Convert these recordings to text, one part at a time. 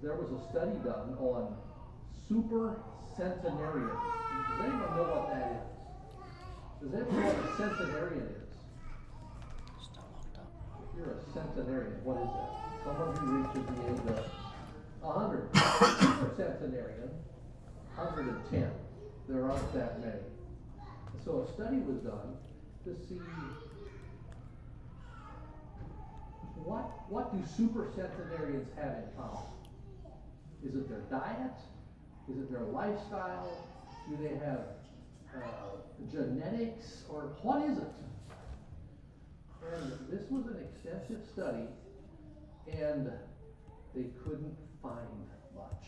there was a study done on supercentenarians. Does anyone know what that is? Does anyone know what a centenarian is? Still locked up. If you're a centenarian, what is that? Someone who reaches the age of 100. Supercentenarian, 110. There aren't that many. So a study was done to see what do supercentenarians have in common? Is it their diet? Is it their lifestyle? Do they have genetics? Or what is it? And this was an extensive study, and they couldn't find much.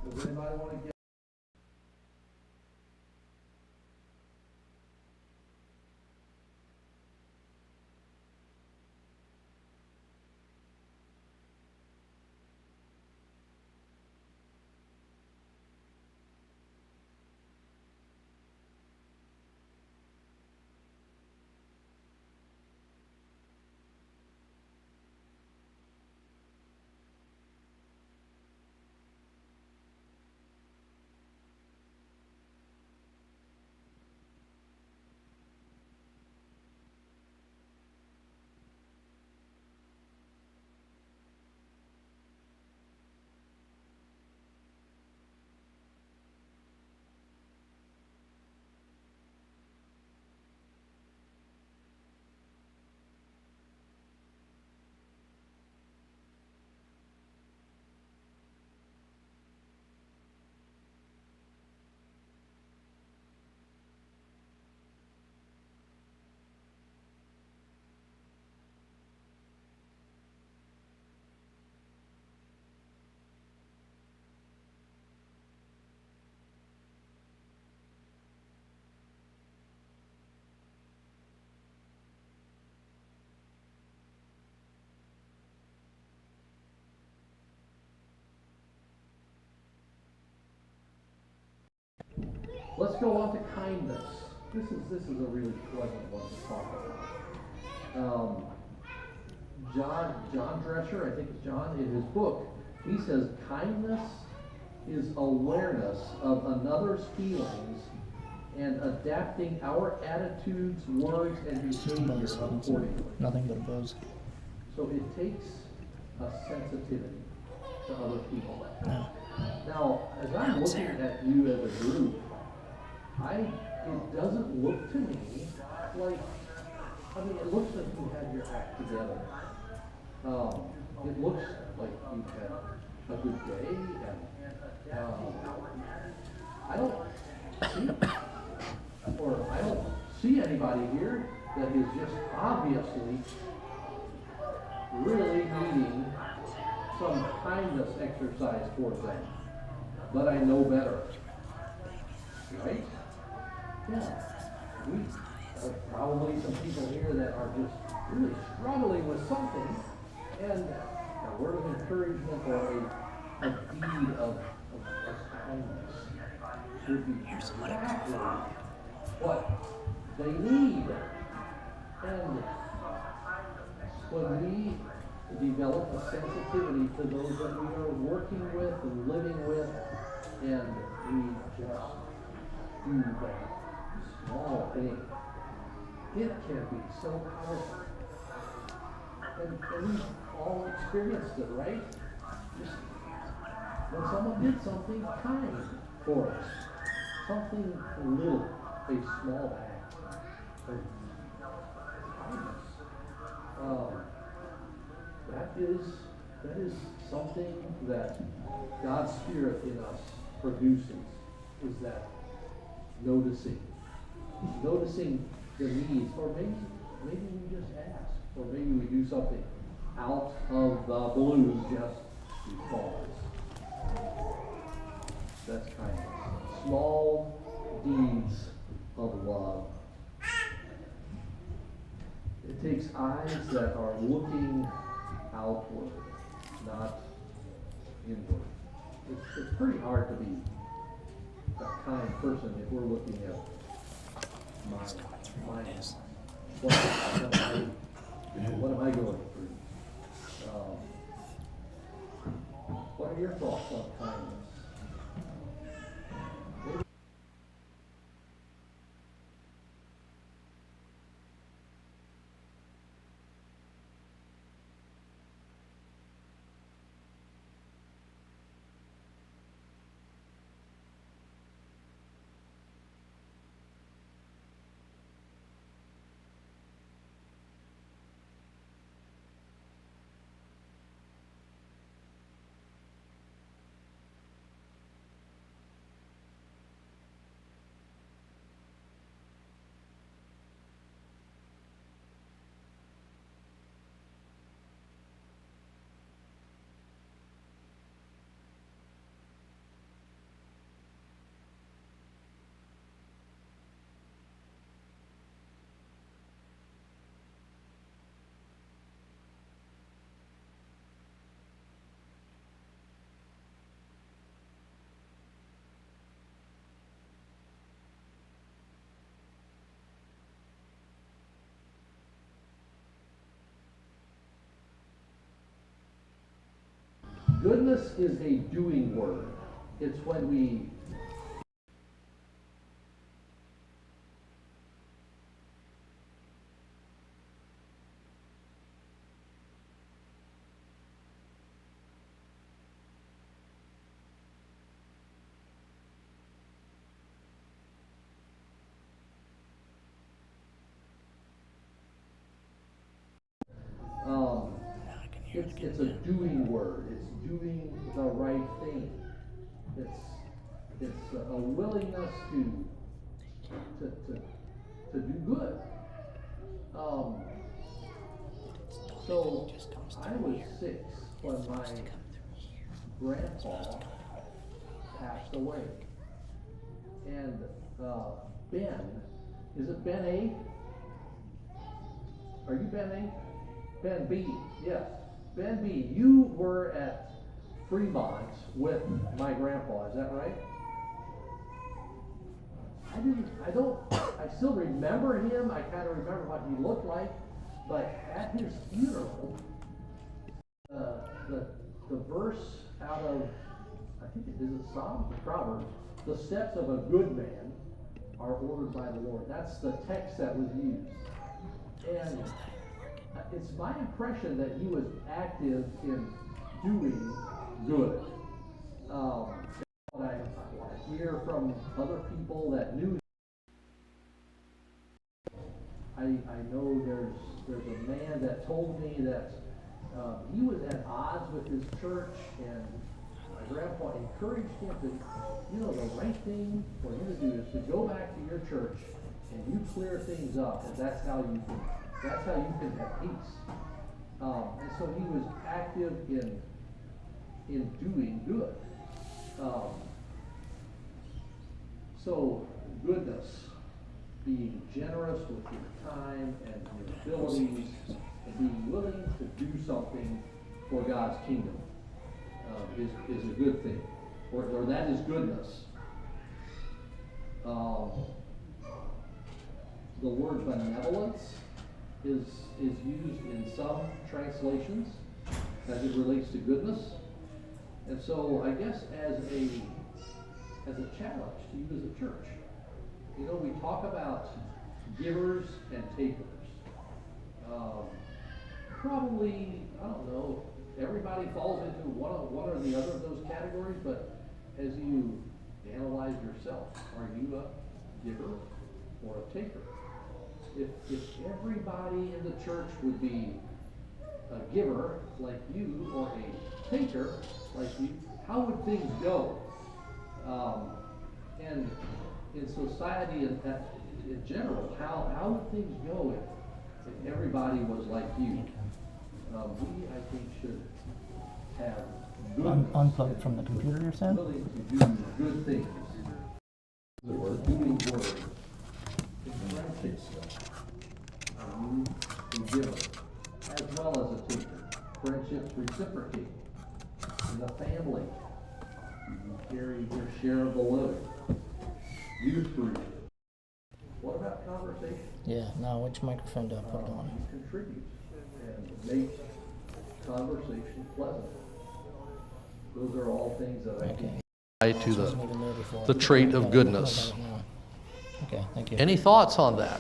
Does anybody want to get? Let's go on to kindness. This is a really pleasant one to talk about. John Drescher, I think it's John, in his book, he says kindness is awareness of another's feelings and adapting our attitudes, words, and behavior accordingly. Nothing but a buzz. So it takes a sensitivity to other people. No. Now, as I'm looking at you as a group, it doesn't look to me like, it looks like you had your act together. It looks like you've had a good day, and I don't see anybody here that is just obviously really needing some kindness exercise towards them. But I know better. Right? Yeah. We have probably some people here that are just really struggling with something, and a word of encouragement or a deed of kindness would be exactly what they need. And when we develop a sensitivity to those that we are working with and living with, and we just do that small thing, it can be so powerful. And we've all experienced it, right? Just when someone did something kind for us, something little, a small act of kindness. That is something that God's Spirit in us produces, is that noticing the needs, or maybe we just ask, or maybe we do something out of the blue just because. That's kindness. Small deeds of love. It takes eyes that are looking outward, not inward. It's pretty hard to be a kind person if we're looking at my what am I going through? What are your thoughts on kindness? Goodness is a doing word. It's when we it's a doing word. It's doing the right thing. It's a willingness to do good. So I was 6 when my grandpa passed away, and Ben, is it Ben A? Are you Ben A? Ben B, yes. Ben B, you were at Fremont with my grandpa, is that right? I still remember him, I kind of remember what he looked like, but at his funeral, the verse out of, I think it is Psalms or Proverbs, the steps of a good man are ordered by the Lord. That's the text that was used. And it's my impression that he was active in doing good. What I hear from other people that knew, I know there's a man that told me that he was at odds with his church, and my grandpa encouraged him to, the right thing for you to do is to go back to your church and you clear things up, and that's how you can have peace. And so he was active in doing good. So goodness, being generous with your time and your abilities, and being willing to do something for God's kingdom is a good thing, or that is goodness. The word benevolence is used in some translations as it relates to goodness, and so I guess as a challenge to you as a church, we talk about givers and takers. Probably, I don't know, everybody falls into one or the other of those categories, but as you analyze yourself, are you a giver or a taker? If everybody in the church would be a giver like you or a taker like you, how would things go? And in society in general, how would things go if everybody was like you? We, I think, should have good Unplugged from the computer, you're saying? willing to do good things. The word doing word. Are you teacher. Friendships reciprocate. In the family, you carry your share of the load. Youth group. What about conversation? Yeah, now which microphone do I put it on? You contribute and make conversation pleasant. Those are all things that I think. Okay. To Wasn't even there before. the trait of Okay, goodness. Okay, thank you. Any thoughts on that?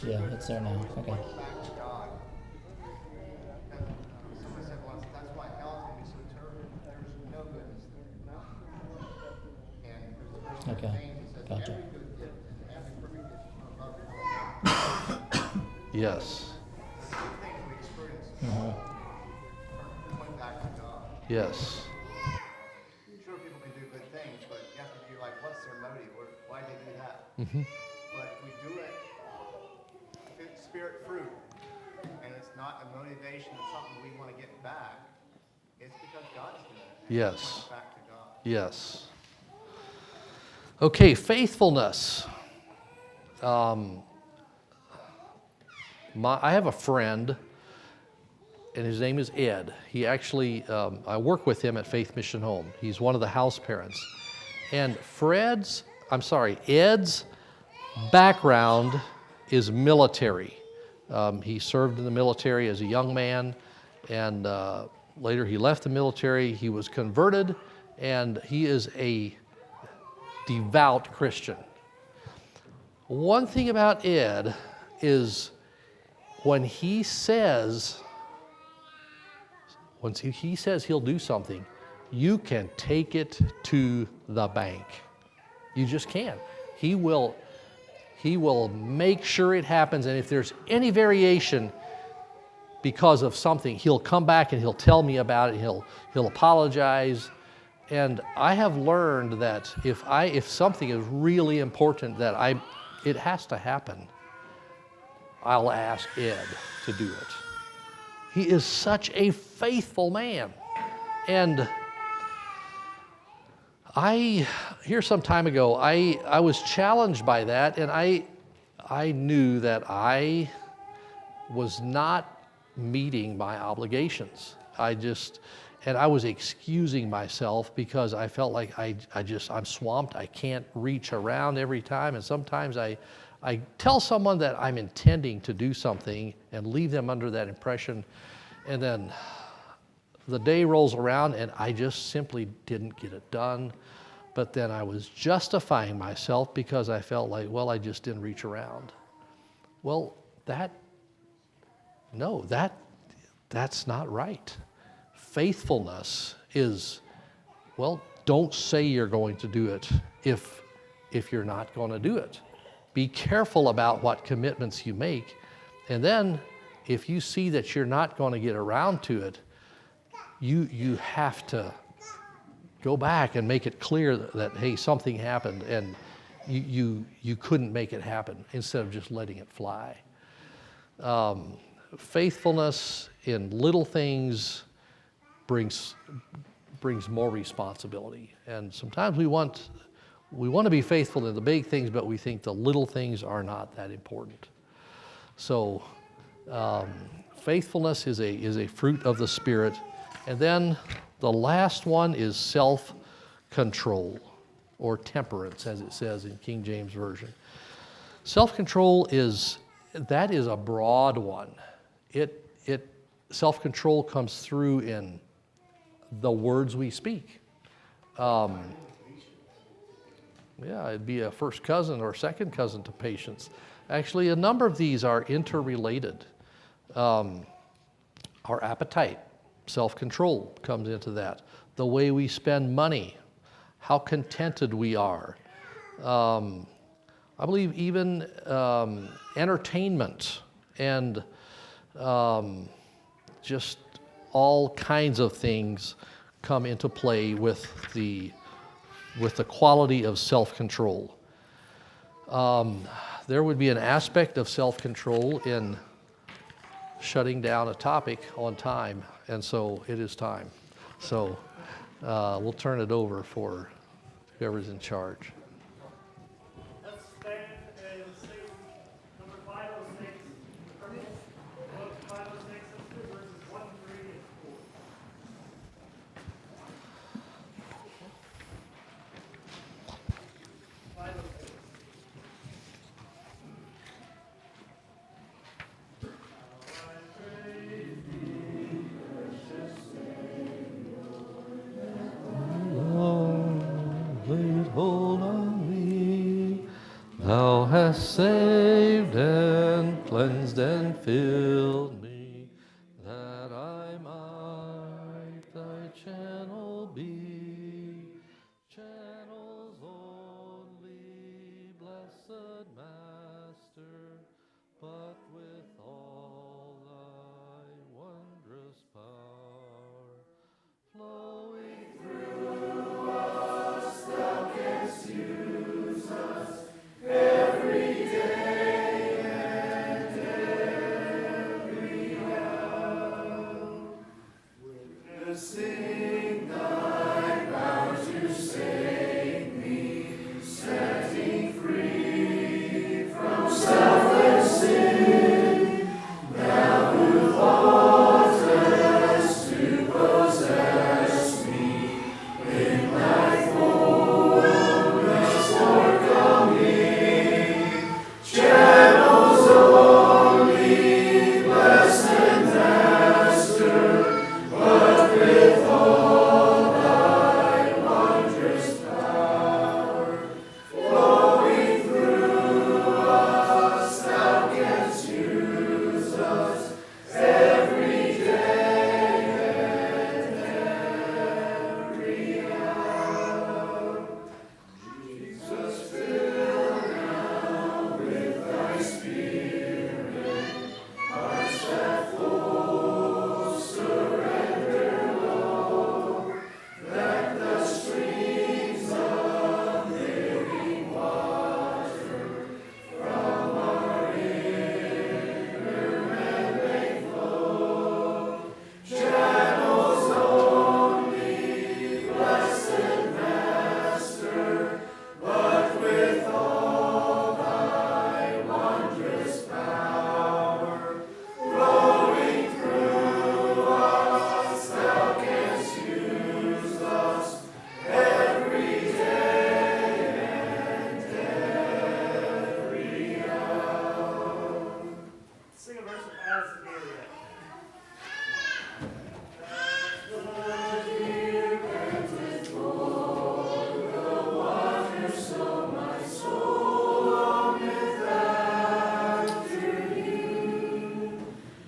Yeah, it's there now. Okay. Back to God. Someone said once, that's why hell's going to be so terrible. There's no goodness there. And there's a verse in Okay, James that says, gotcha. every good gift and every perfect gift from above is Yes. the things we experience point back to God. Yes. Sure, people can do good things, but you have to be like, what's their motive? Or why they do that? But if we do it, if it's spirit fruit, and it's not a motivation of something we want to get back, it's because God's doing it. Yes. It's pointing back to God. Yes. Okay, faithfulness. I have a friend, and his name is Ed. He actually, I work with him at Faith Mission Home. He's one of the house parents. And Ed's background is military. He served in the military as a young man, and later he left the military. He was converted, and he is a devout Christian. One thing about Ed is when he says he'll do something, you can take it to the bank. You just can. He will make sure it happens, and if there's any variation because of something, he'll come back and he'll tell me about it. He'll apologize. And I have learned that if something is really important that it has to happen, I'll ask Ed to do it. He is such a faithful man. And here some time ago, I was challenged by that, and I knew that I was not meeting my obligations. And I was excusing myself because I felt like I'm swamped. I can't reach around every time. And sometimes I tell someone that I'm intending to do something and leave them under that impression. And then the day rolls around and I just simply didn't get it done. But then I was justifying myself because I felt like, well, I just didn't reach around. Well, that's not right. Faithfulness is, well, don't say you're going to do it if you're not going to do it. Be careful about what commitments you make. And then if you see that you're not going to get around to it, you have to go back and make it clear that hey, something happened and you couldn't make it happen, instead of just letting it fly. Faithfulness in little things brings more responsibility. And sometimes we want to be faithful in the big things, but we think the little things are not that important. So faithfulness is a fruit of the Spirit. And then the last one is self-control, or temperance, as it says in King James Version. Self-control is a broad one. Self-control comes through in the words we speak. It'd be a first cousin or second cousin to patience. Actually, a number of these are interrelated. Our appetite, self-control comes into that. The way we spend money, how contented we are. I believe even entertainment and just all kinds of things come into play with the quality of self-control. There would be an aspect of self-control in shutting down a topic on time, and so it is time. So we'll turn it over for whoever's in charge. Let's stand and sing number 506. hast saved and cleansed and filled me, that I might thy channel be. Channels only, blessed Master, but with all thy wondrous power, flowing through us, thou canst use us every day and every hour, witnessing thy power to save me, setting free from self and sin, thou who thoughtest to possess me in thy fullness forthcoming, channels only, blessed Master, but with all thy wondrous power, flowing through us, thou canst use us every day and every hour. Jesus, fill now with thy Spirit hearts that full surrender low, that the streams of living water from our inner man may flow. Channels only, blessed Master, but with all thy wondrous power, flowing through us, thou canst use us every day and every hour. Sing a verse of As the Deer. So my soul longeth after you.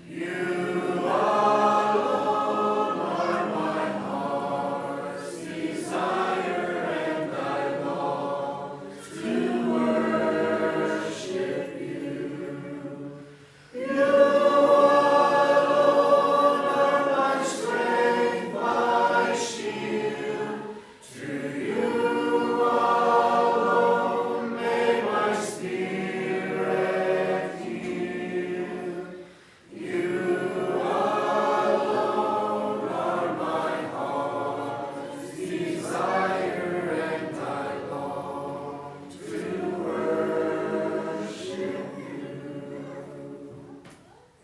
You alone are my heart's desire, and I long to worship you. You alone are my strength, my shield. To you alone may my spirit yield. You alone are my heart's desire, and I long to worship you.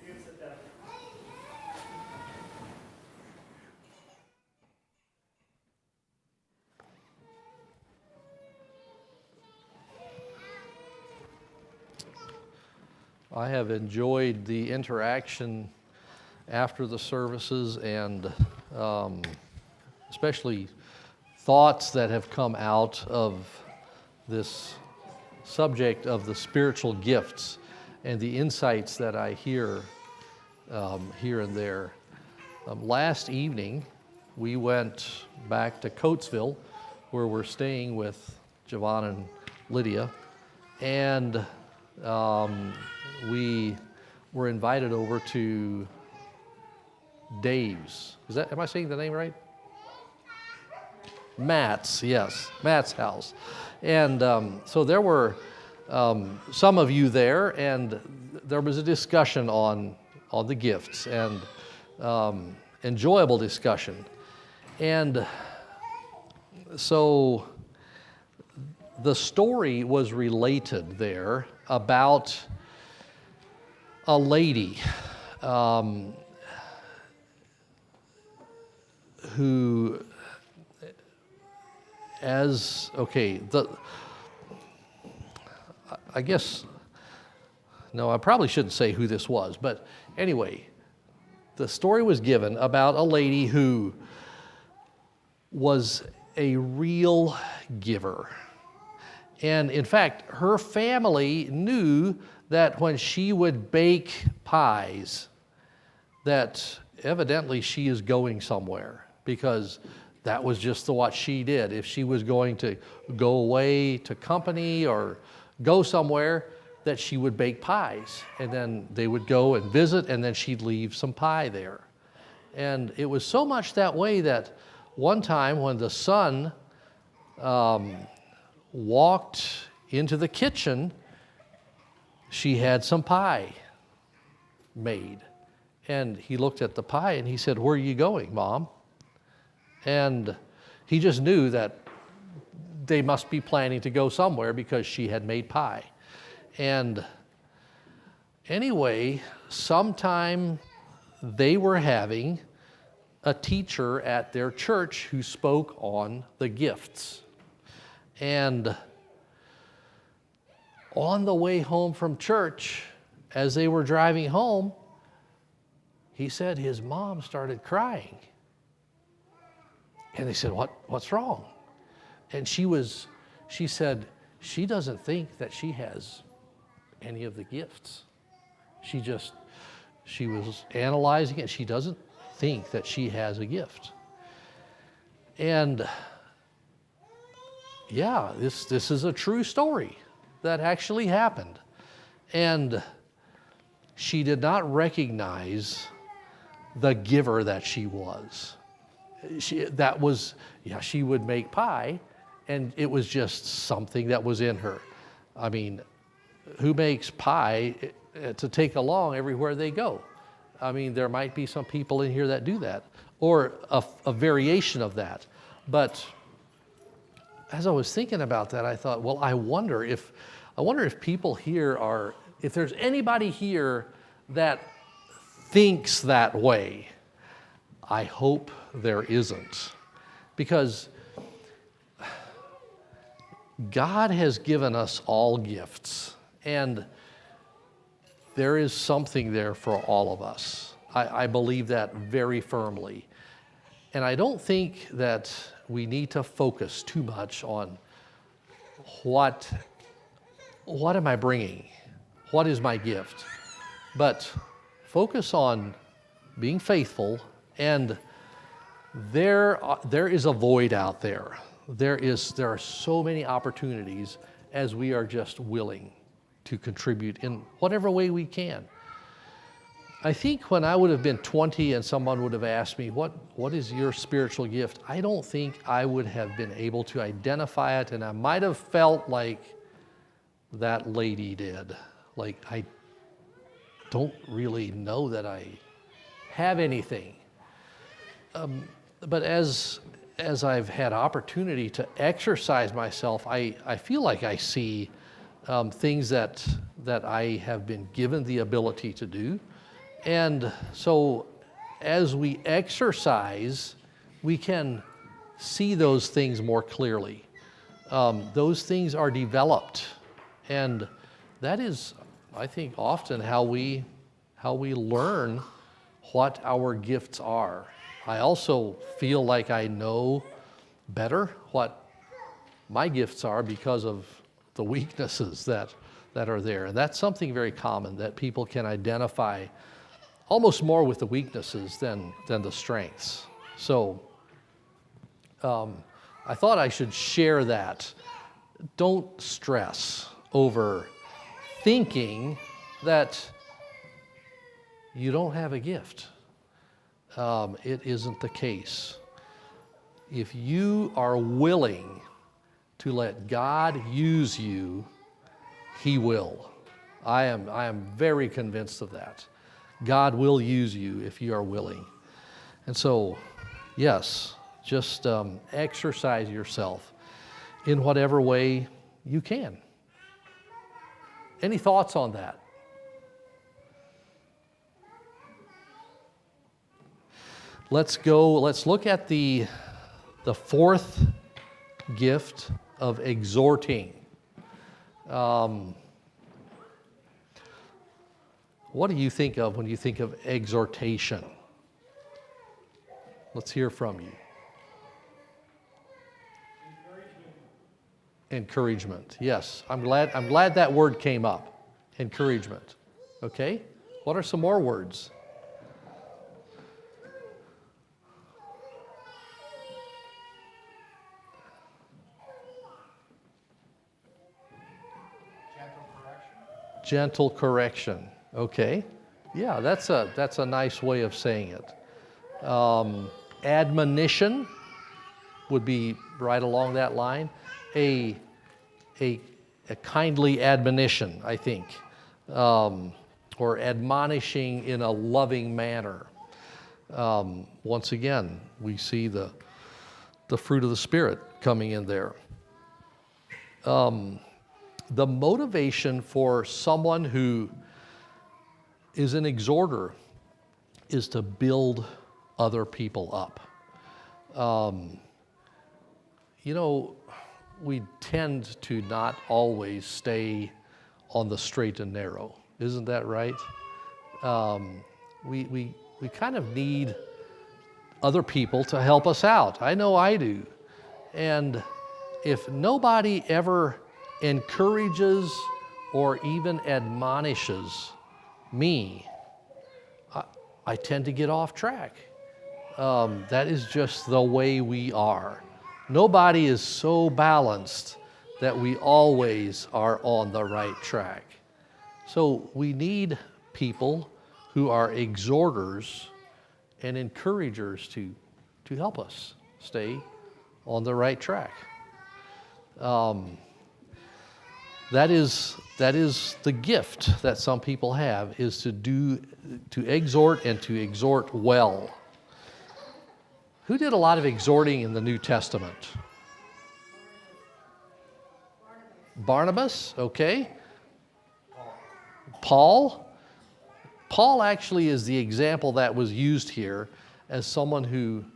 You can sit down. I have enjoyed the interaction after the services, and especially thoughts that have come out of this subject of the spiritual gifts and the insights that I hear here and there. Last evening, we went back to Coatesville, where we're staying with Javon and Lydia, and we were invited over to Dave's. Am I saying the name right? Matt's, yes, Matt's house. And so there were some of you there, and there was a discussion on the gifts, and enjoyable discussion. And so the story was related there about a lady who, I guess, no, I probably shouldn't say who this was, but anyway, the story was given about a lady who was a real giver. And in fact, her family knew that when she would bake pies, that evidently she is going somewhere, because that was just what she did. If she was going to go away to company or go somewhere, that she would bake pies. And then they would go and visit, and then she'd leave some pie there. And it was so much that way that one time when the son walked into the kitchen, she had some pie made. And he looked at the pie and he said, "Where are you going, Mom?" And he just knew that they must be planning to go somewhere because she had made pie. And anyway, sometime they were having a teacher at their church who spoke on the gifts. And on the way home from church, as they were driving home, he said his mom started crying. And they said, what's wrong? And she said, she doesn't think that she has any of the gifts. She was analyzing it. She doesn't think that she has a gift. And yeah, this is a true story that actually happened. And she did not recognize the giver that she was. She would make pie, and it was just something that was in her. I mean, who makes pie to take along everywhere they go? I mean, there might be some people in here that do that, or a variation of that. But as I was thinking about that, I thought, well, I wonder if people here if there's anybody here that thinks that way. I hope there isn't, because God has given us all gifts, and there is something there for all of us. I believe that very firmly. And I don't think that we need to focus too much on what am I bringing? What is my gift? But focus on being faithful, and there is a void out there. There are so many opportunities as we are just willing to contribute in whatever way we can. I think when I would have been 20 and someone would have asked me, what is your spiritual gift? I don't think I would have been able to identify it, and I might have felt like that lady did. Like, I don't really know that I have anything. But as I've had opportunity to exercise myself, I feel like I see things that I have been given the ability to do. And so as we exercise, we can see those things more clearly. Those things are developed. And that is, I think, often how we learn what our gifts are. I also feel like I know better what my gifts are because of the weaknesses that are there. And that's something very common, that people can identify almost more with the weaknesses than the strengths. So I thought I should share that. Don't stress over thinking that you don't have a gift. It isn't the case. If you are willing to let God use you, He will. I am very convinced of that. God will use you if you are willing. And so, yes, just exercise yourself in whatever way you can. Any thoughts on that? Let's look at the fourth gift of exhorting. What do you think of when you think of exhortation? Let's hear from you. Encouragement. Yes, I'm glad that word came up. Encouragement. Okay? What are some more words? Gentle correction. Gentle correction. Okay. Yeah, that's a nice way of saying it. Admonition would be right along that line. A kindly admonition, I think, or admonishing in a loving manner. Once again, we see the fruit of the Spirit coming in there. The motivation for someone who is an exhorter is to build other people up. We tend to not always stay on the straight and narrow. Isn't that right? We kind of need other people to help us out. I know I do. And if nobody ever encourages or even admonishes me, I tend to get off track. That is just the way we are. Nobody is so balanced that we always are on the right track. So we need people who are exhorters and encouragers to help us stay on the right track. That is the gift that some people have, is to exhort and to exhort well. Who did a lot of exhorting in the New Testament? Barnabas, okay. Paul actually is the example that was used here as someone who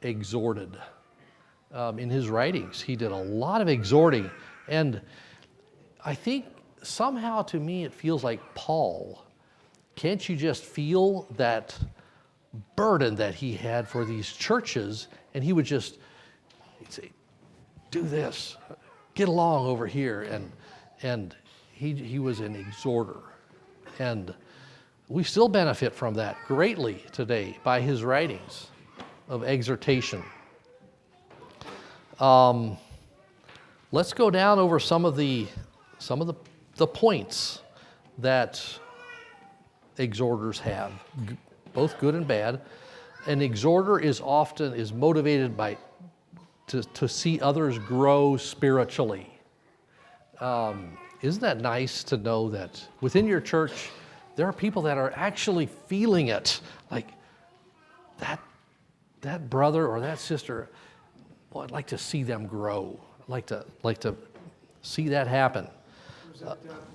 exhorted. In his writings, he did a lot of exhorting. And I think somehow to me it feels like Paul. Can't you just feel that burden that he had for these churches? And he'd say, do this, get along over here. And he was an exhorter. And we still benefit from that greatly today by his writings of exhortation. Let's go down over some of the points that exhorters have, both good and bad. An exhorter is motivated to see others grow spiritually. Isn't that nice to know that within your church there are people that are actually feeling it, like that brother or that sister? Well, I'd like to see them grow. I'd like to see that happen. Was it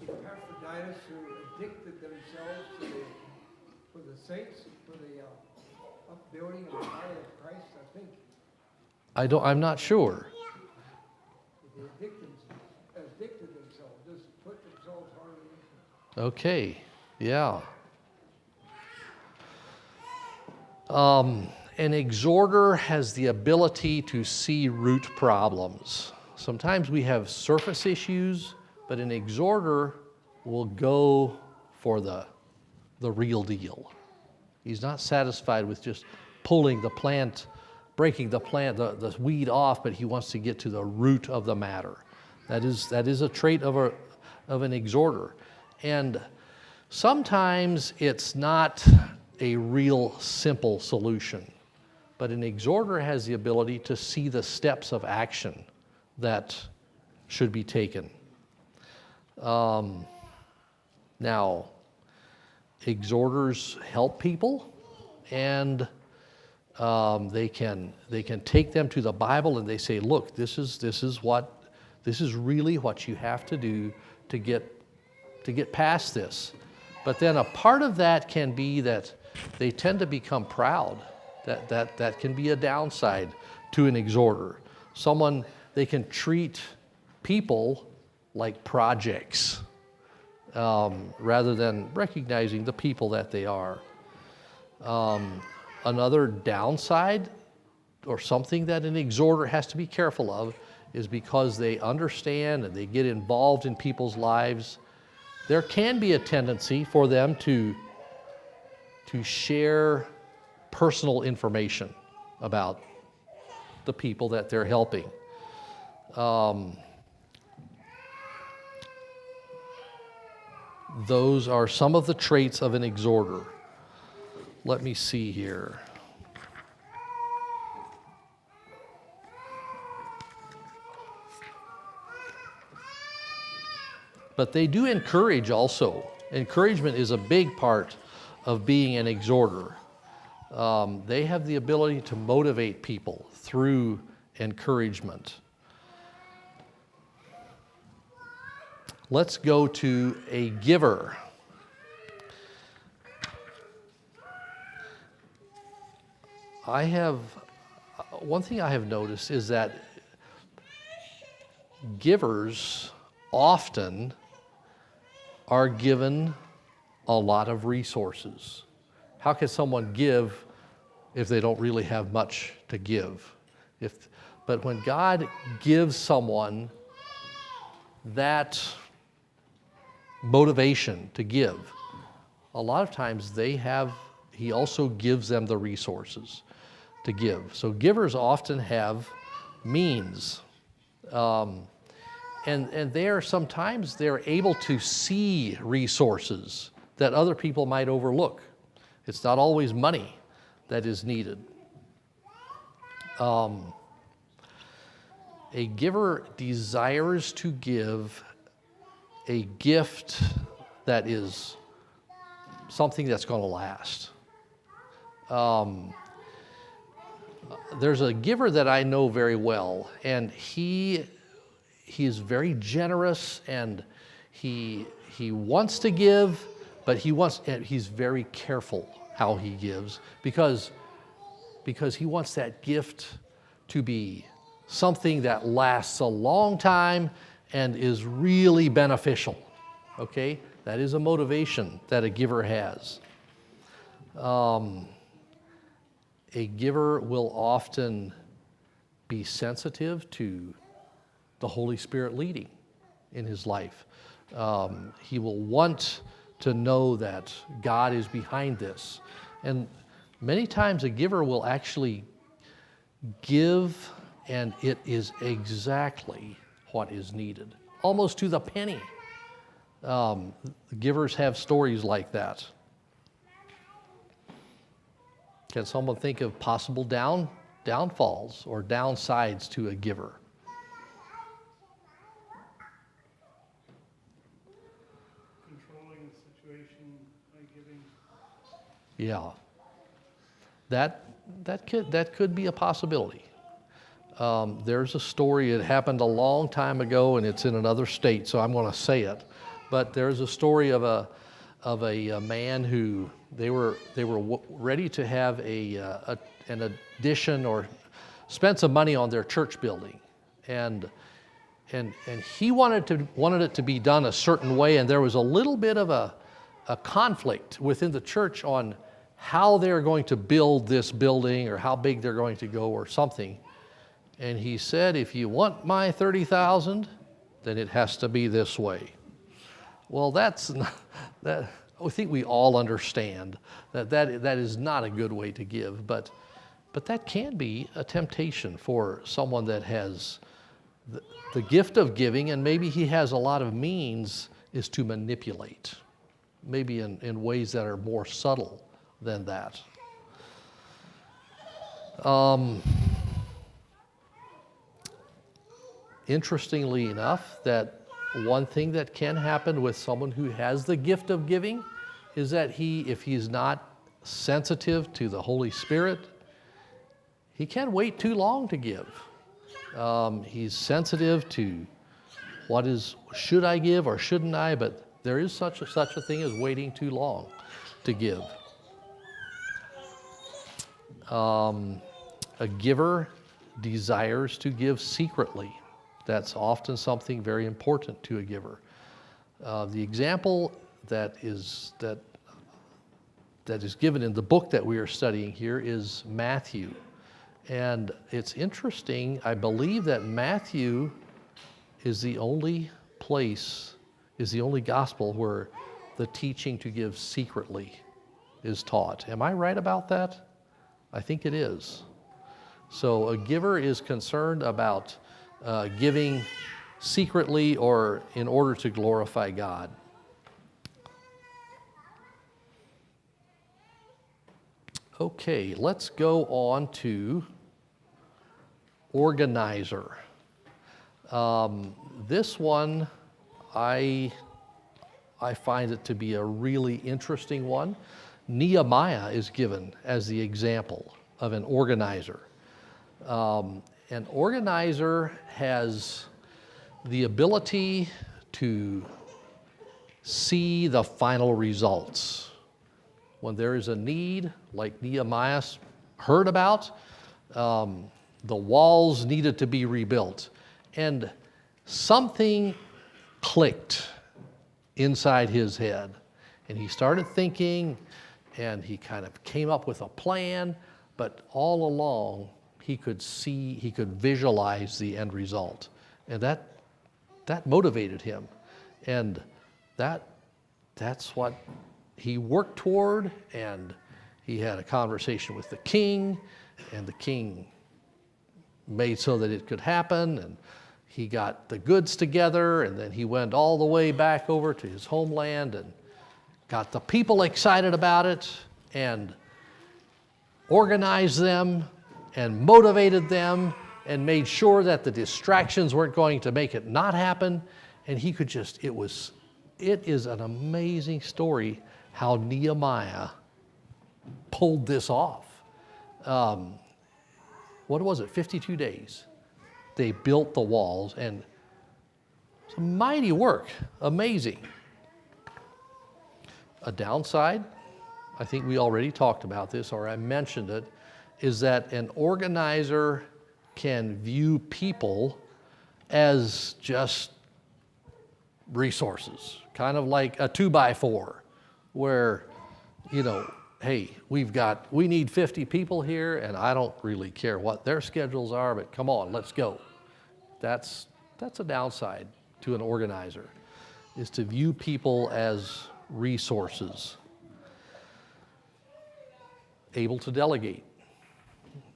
Epaphroditus who addicted themselves for the saints, for the upbuilding of the body of Christ, I think? I'm not sure. They addicted themselves, just put themselves hard in. Okay, yeah. An exhorter has the ability to see root problems. Sometimes we have surface issues, but an exhorter will go for the real deal. He's not satisfied with just pulling the plant, breaking the plant, the weed off, but he wants to get to the root of the matter. That is a trait of an exhorter. And sometimes it's not a real simple solution, but an exhorter has the ability to see the steps of action that should be taken. Now, exhorters help people, and they can take them to the Bible and they say, look, this is really what you have to do to get past this. But then a part of that can be that they tend to become proud. That can be a downside to an exhorter. They can treat people like projects rather than recognizing the people that they are. Another downside, or something that an exhorter has to be careful of, is because they understand and they get involved in people's lives. There can be a tendency for them to share personal information about the people that they're helping. Those are some of the traits of an exhorter. Let me see here. But they do encourage also. Encouragement is a big part of being an exhorter. They have the ability to motivate people through encouragement. Let's go to a giver. One thing I have noticed is that givers often are given a lot of resources. How can someone give if they don't really have much to give? But when God gives someone that motivation to give, a lot of times He also gives them the resources to give. So givers often have means. And sometimes they're able to see resources that other people might overlook. It's not always money that is needed. A giver desires to give a gift that is something that's going to last. There's a giver that I know very well, and he is very generous, and he wants to give, but he's very careful how he gives because he wants that gift to be something that lasts a long time and is really beneficial. Okay? That is a motivation that a giver has. A giver will often be sensitive to the Holy Spirit leading in his life. He will want to know that God is behind this. And many times a giver will actually give, and it is exactly what is needed, almost to the penny. Givers have stories like that. Can someone think of possible downfalls or downsides to a giver? Controlling the situation by giving. Yeah, that could be a possibility. There's a story, it happened a long time ago, and it's in another state, so I'm going to say it. But there's a story of a man who they were ready to have an addition or spend some money on their church building, and he wanted it to be done a certain way, and there was a little bit of a conflict within the church on how they're going to build this building or how big they're going to go or something. And he said, if you want my 30,000, then it has to be this way. Well, that's not, that. I think we all understand that is not a good way to give, but that can be a temptation for someone that has the gift of giving, and maybe he has a lot of means, is to manipulate, maybe in ways that are more subtle than that. Interestingly enough, that one thing that can happen with someone who has the gift of giving is that if he's not sensitive to the Holy Spirit, he can wait too long to give. He's sensitive to should I give or shouldn't I, but there is such a thing as waiting too long to give. A giver desires to give secretly. That's often something very important to a giver. The example that is given in the book that we are studying here is Matthew. And it's interesting, I believe that Matthew is the only gospel where the teaching to give secretly is taught. Am I right about that? I think it is. So a giver is concerned about giving secretly or in order to glorify God. Okay, let's go on to organizer. This one, I find it to be a really interesting one. Nehemiah is given as the example of an organizer. An organizer has the ability to see the final results. When there is a need, like Nehemiah heard about, the walls needed to be rebuilt. And something clicked inside his head. And he started thinking, and he kind of came up with a plan, but all along he could visualize the end result. And that motivated him. And that's what he worked toward, and he had a conversation with the king, and the king made so that it could happen, and he got the goods together, and then he went all the way back over to his homeland and got the people excited about it and organized them and motivated them and made sure that the distractions weren't going to make it not happen. And he could just, it is an amazing story how Nehemiah pulled this off. What was it, 52 days? They built the walls, and it's a mighty work, amazing. A downside, I think we already talked about this, or I mentioned it, is that an organizer can view people as just resources, kind of like a 2x4, where, hey, we need 50 people here, and I don't really care what their schedules are, but come on, let's go. That's a downside to an organizer, is to view people as resources. Able to delegate.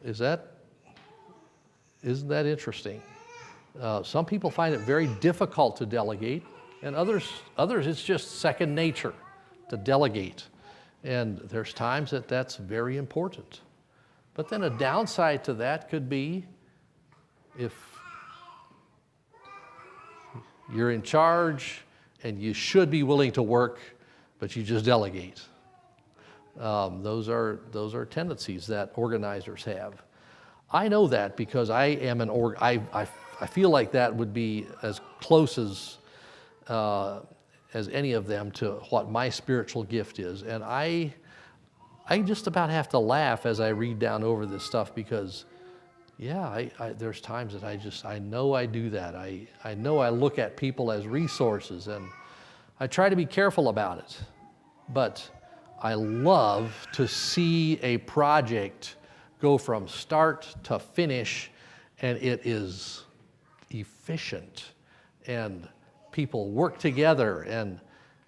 Isn't that interesting? Some people find it very difficult to delegate, and others it's just second nature to delegate. And there's times that that's very important. But then a downside to that could be if you're in charge and you should be willing to work, but you just delegate. Those are tendencies that organizers have. I know that because I am I feel like that would be as close as any of them to what my spiritual gift is. And I just about have to laugh as I read down over this stuff because, yeah, there's times that I know I do that. I know I look at people as resources, and I try to be careful about it. But I love to see a project go from start to finish, and it is efficient, and people work together. And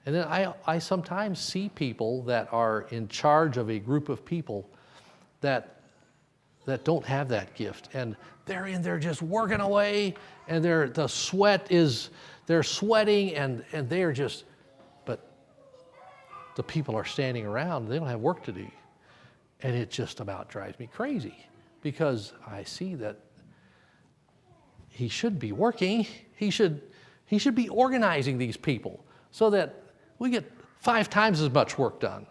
then I sometimes see people that are in charge of a group of people that don't have that gift, and they're in there just working away, and they're sweating, and they're just, but the people are standing around, they don't have work to do. And it just about drives me crazy because I see that he should be working. He should be organizing these people so that we get 5 times as much work done.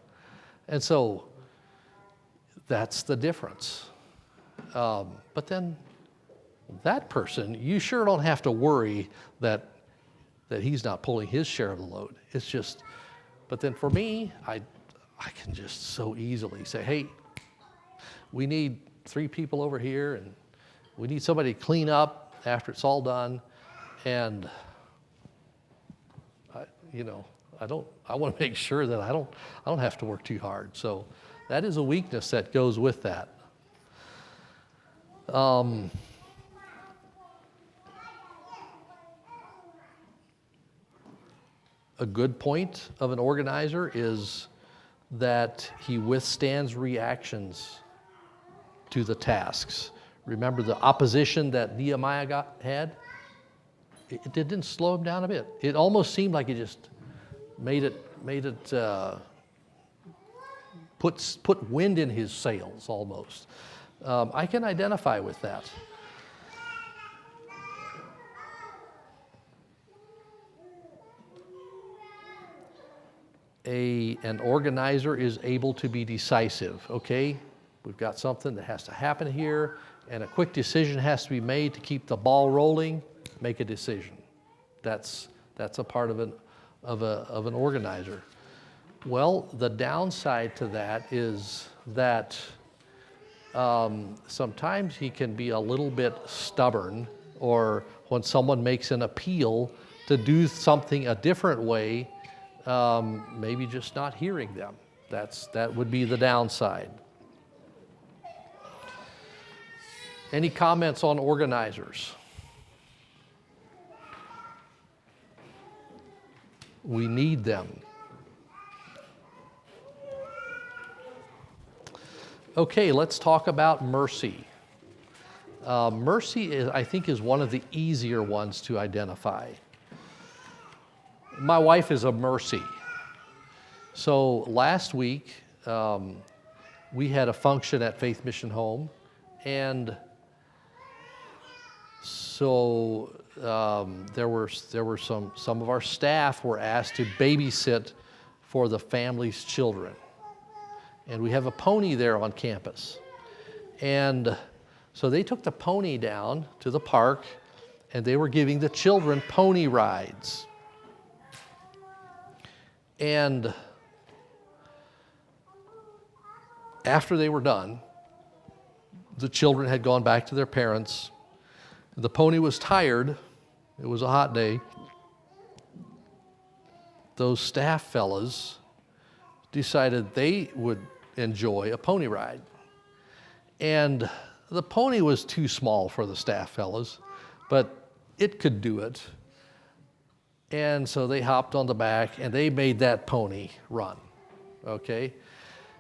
And so that's the difference. But then that person, you sure don't have to worry that he's not pulling his share of the load. It's just, but then for me, I can just so easily say, hey, we need 3 people over here, and we need somebody to clean up after it's all done. And I want to make sure that I don't have to work too hard. So that is a weakness that goes with that. A good point of an organizer is that he withstands reactions to the tasks. Remember the opposition that Nehemiah had? It didn't slow him down a bit. It almost seemed like it just made it put wind in his sails almost. I can identify with that. An organizer is able to be decisive. Okay, we've got something that has to happen here, and a quick decision has to be made to keep the ball rolling. Make a decision. That's a part of an organizer. Well, the downside to that is that sometimes he can be a little bit stubborn, or when someone makes an appeal to do something a different way, maybe just not hearing them. That would be the downside. Any comments on organizers? We need them. Okay, let's talk about mercy. Mercy, I think, is one of the easier ones to identify. My wife is a mercy. So last week, we had a function at Faith Mission Home, and so there were some of our staff were asked to babysit for the family's children. And we have a pony there on campus. And so they took the pony down to the park, and they were giving the children pony rides. And after they were done, the children had gone back to their parents. The pony was tired. It was a hot day. Those staff fellas decided they would enjoy a pony ride. And the pony was too small for the staff fellas, but it could do it. And so they hopped on the back and they made that pony run, okay?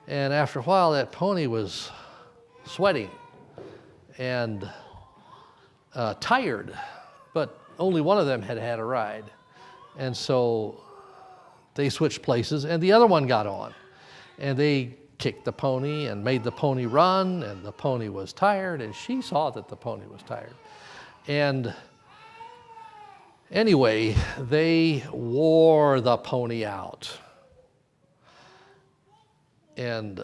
And after a while, that pony was sweating and tired, but only one of them had had a ride. And so they switched places, and the other one got on. And they kicked the pony and made the pony run, and the pony was tired, and she saw that the pony was tired. And anyway, they wore the pony out. And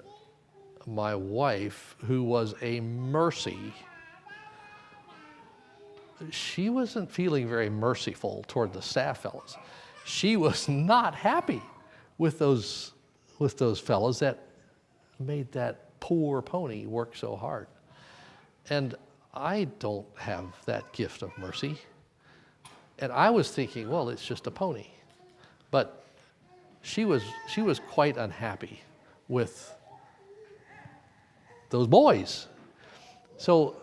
my wife, who was a mercy, she wasn't feeling very merciful toward the staff fellas. She was not happy with those fellas that made that poor pony work so hard. And I don't have that gift of mercy. And I was thinking, well, it's just a pony. But she was quite unhappy with those boys. So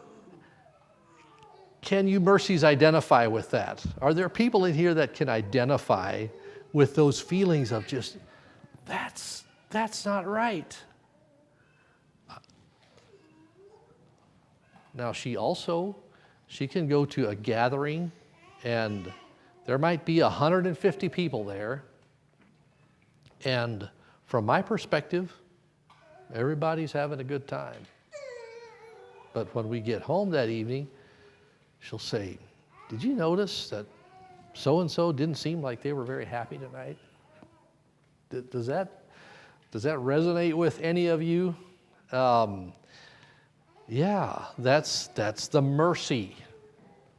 can you mercies identify with that? Are there people in here that can identify with those feelings of just, that's not right? Now she can go to a gathering and there might be 150 people there. And from my perspective, everybody's having a good time. But when we get home that evening, she'll say, did you notice that so-and-so didn't seem like they were very happy tonight? Does that resonate with any of you? Yeah, that's the mercy.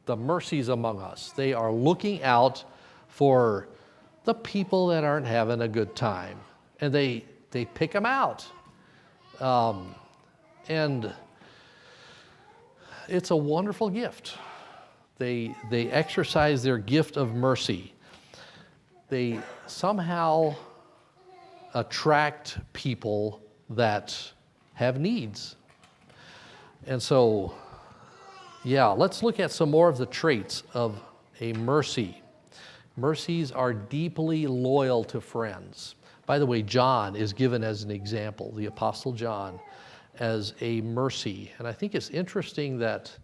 The mercies among us. They are looking out for the people that aren't having a good time. And they pick them out. And it's a wonderful gift. They exercise their gift of mercy. They somehow attract people that have needs. And so Yeah, let's look at some more of the traits of a mercy. Mercies are deeply loyal to friends. By the way, John is given as an example, the Apostle John, as a mercy. And I think it's interesting that,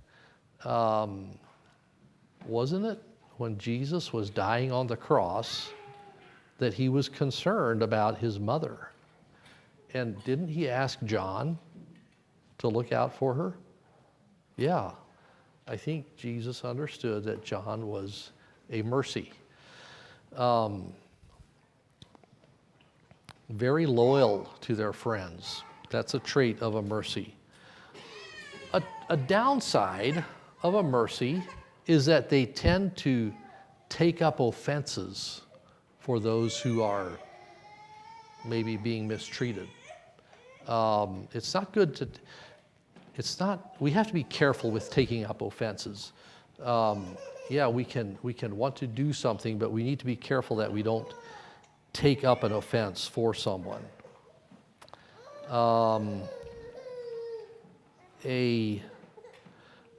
wasn't it when Jesus was dying on the cross, that he was concerned about his mother? And didn't he ask John to look out for her? Yeah, I think Jesus understood that John was a mercy. Very loyal to their friends. That's a trait of a mercy. A downside of a mercy is that they tend to take up offenses for those who are maybe being mistreated. It's not good to, we have to be careful with taking up offenses. Yeah, we can want to do something, but we need to be careful that we don't take up an offense for someone. A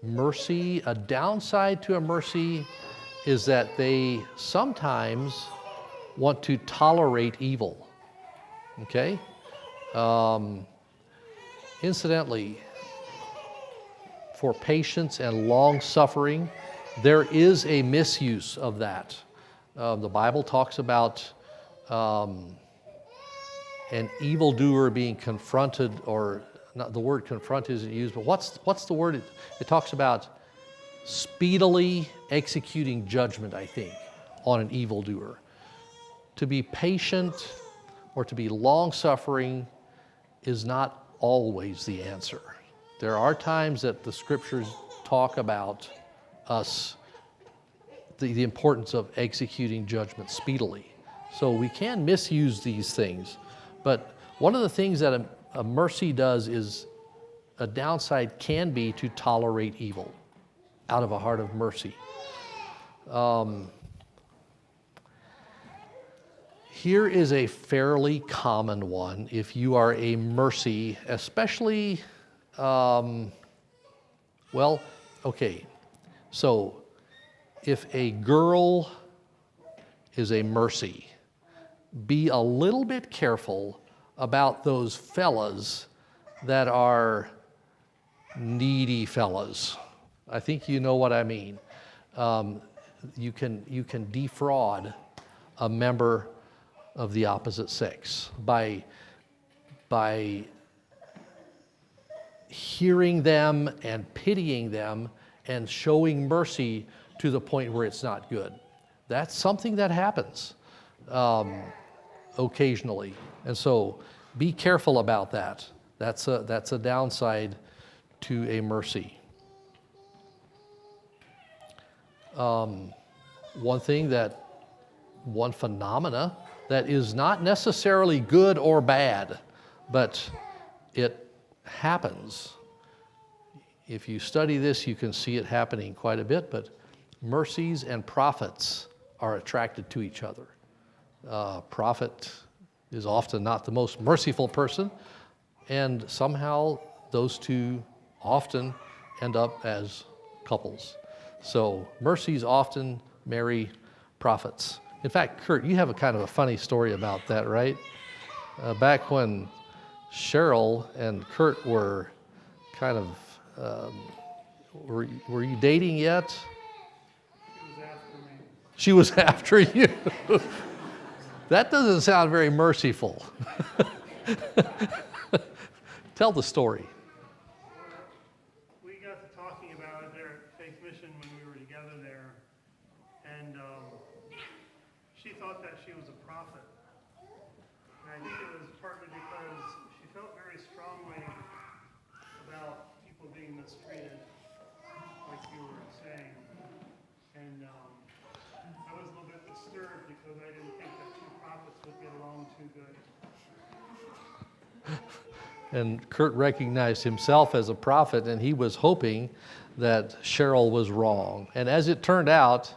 mercy, a downside to a mercy is that they sometimes want to tolerate evil. Okay? Incidentally, for patience and long suffering, there is a misuse of that. The Bible talks about an evildoer being confronted, or not, the word confront isn't used, but what's the word? It talks about speedily executing judgment, I think, on an evildoer. To be patient or to be long-suffering is not always the answer. There are times that the scriptures talk about us, the importance of executing judgment speedily. So we can misuse these things. But one of the things that a mercy does is, a downside can be to tolerate evil out of a heart of mercy. Here is a fairly common one if you are a mercy, especially, so if a girl is a mercy, be a little bit careful about those fellas that are needy fellas. I think you know what I mean. You can defraud a member of the opposite sex by hearing them and pitying them and showing mercy to the point where it's not good. That's something that happens occasionally, and so be careful about that. That's a downside to a mercy. One phenomena that is not necessarily good or bad, but it happens. If you study this, you can see it happening quite a bit, but mercies and prophets are attracted to each other. Prophet is often not the most merciful person, and somehow those two often end up as couples. So mercies often marry prophets. In fact, Kurt, you have a kind of a funny story about that, right? Back when Cheryl and Kurt were kind of, were you dating yet? She was after you. That doesn't sound very merciful. Tell the story. We got to talking about it there at Faith Mission when we were together there, and she thought that she was a prophet. And I think it was partly because she felt very strongly about people being mistreated, like you were saying. And I was a little bit disturbed because I didn't think that two prophets would get along too good. And Kurt recognized himself as a prophet, and he was hoping that Cheryl was wrong. And as it turned out,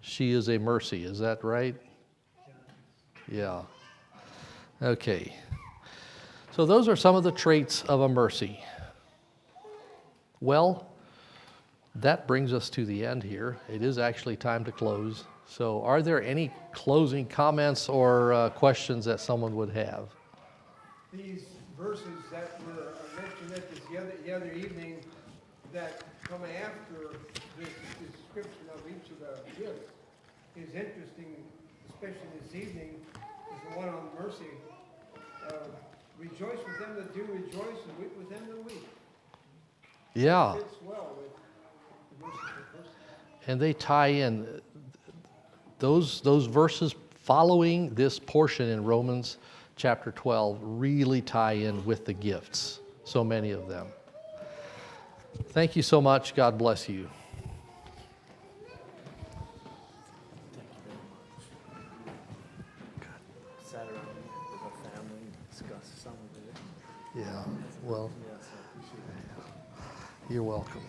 she is a mercy. Is that right? Yeah. Okay. So those are some of the traits of a mercy. Well, that brings us to the end here. It is actually time to close. So are there any closing comments or questions that someone would have? These verses that were mentioned at this the other evening that come after this description of each of the gifts is interesting, especially this evening, is the one on mercy. Rejoice with them that do rejoice and weep with them that weep. Yeah. It fits well with the verses of verses. And they tie in, those verses following this portion in Romans chapter 12 really tie in with the gifts, so many of them. Thank you so much. God bless you. Sat around with our family and discussed some of it. Yeah, well, Yes, I appreciate it. you're welcome.